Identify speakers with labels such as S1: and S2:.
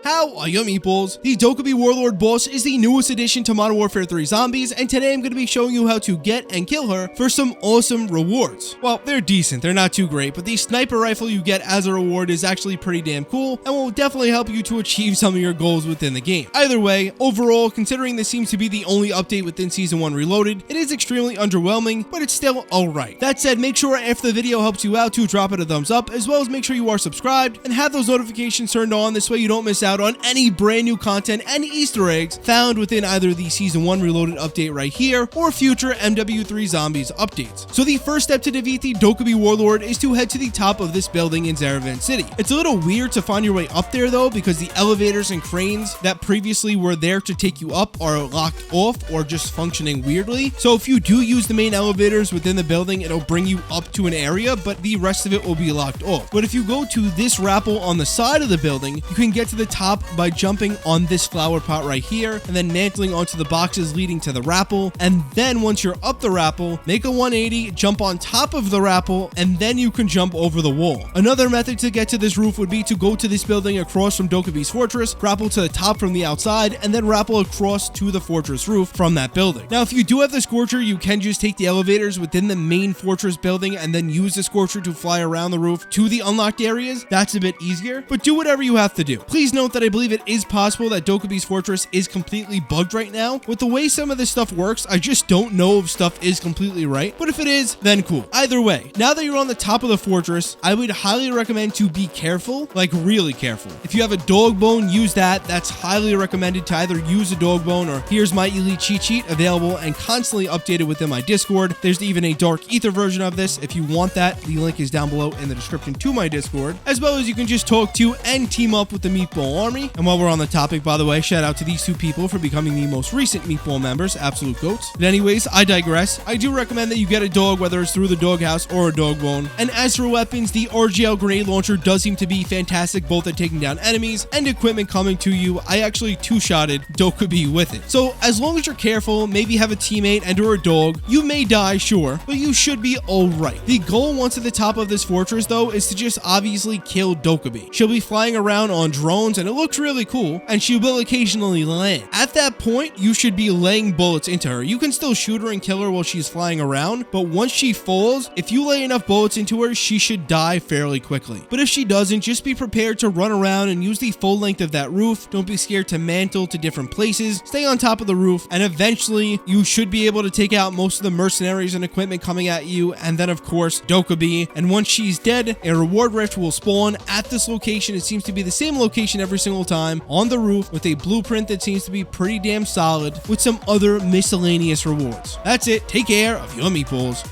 S1: How are your meatballs? The Dokkaebi Warlord boss is the newest addition to Modern Warfare 3 Zombies, and today I'm going to be showing you how to get and kill her for some awesome rewards. Well, they're decent, they're not too great, but the sniper rifle you get as a reward is actually pretty damn cool and will definitely help you to achieve some of your goals within the game. Either way, overall, considering this seems to be the only update within Season 1 Reloaded, it is extremely underwhelming, but it's still alright. That said, make sure if the video helps you out to drop it a thumbs up, as well as make sure you are subscribed and have those notifications turned on, this way you don't miss out on any brand new content and Easter eggs found within either the Season 1 Reloaded update right here or future MW3 Zombies updates. So the first step to defeat the Dokkaebi Warlord is to head to the top of this building in Zaravan City. It's a little weird to find your way up there though, because the elevators and cranes that previously were there to take you up are locked off or just functioning weirdly. So if you do use the main elevators within the building, it'll bring you up to an area, but the rest of it will be locked off. But if you go to this rappel on the side of the building, you can get to the top by jumping on this flower pot right here and then mantling onto the boxes leading to the rappel. And then once you're up the rappel, make a 180, jump on top of the rappel, and then you can jump over the wall. Another method to get to this roof would be to go to this building across from Dokkaebi's fortress, rappel to the top from the outside, and then rappel across to the fortress roof from that building. Now, if you do have the Scorcher, you can just take the elevators within the main fortress building and then use the Scorcher to fly around the roof to the unlocked areas. That's a bit easier, but do whatever you have to do. Please note that I believe it is possible that Dokkaebi's fortress is completely bugged right now. With the way some of this stuff works, I just don't know if stuff is completely right, but if it is, then cool. Either way, now that you're on the top of the fortress, I would highly recommend to be careful, like really careful. If you have a dog bone, use that. That's highly recommended to either use a dog bone or here's my elite cheat sheet, available and constantly updated within my Discord. There's even a dark ether version of this. If you want that, the link is down below in the description to my Discord, as well as you can just talk to and team up with the Meatball Army. And while we're on the topic, by the way, shout out to these two people for becoming the most recent Meatball members, absolute goats. But anyways, I digress. I do recommend that you get a dog, whether it's through the doghouse or a dog bone. And as for weapons, the RGL grenade launcher does seem to be fantastic both at taking down enemies and equipment coming to you. I actually two-shotted Dokkaebi with it. So as long as you're careful, maybe have a teammate and or a dog, you may die, sure, but you should be alright. The goal once at the top of this fortress though is to just obviously kill Dokkaebi. She'll be flying around on drones and it looks really cool, and she will occasionally land. At that point, you should be laying bullets into her. You can still shoot her and kill her while she's flying around, but once she falls, if you lay enough bullets into her, she should die fairly quickly. But if she doesn't, just be prepared to run around and use the full length of that roof. Don't be scared to mantle to different places. Stay on top of the roof, and eventually you should be able to take out most of the mercenaries and equipment coming at you, and then of course Dokkaebi. And once she's dead, a reward rift will spawn at this location. It seems to be the same location every single time, on the roof, with a blueprint that seems to be pretty damn solid, with some other miscellaneous rewards. That's it. Take care of your meatballs.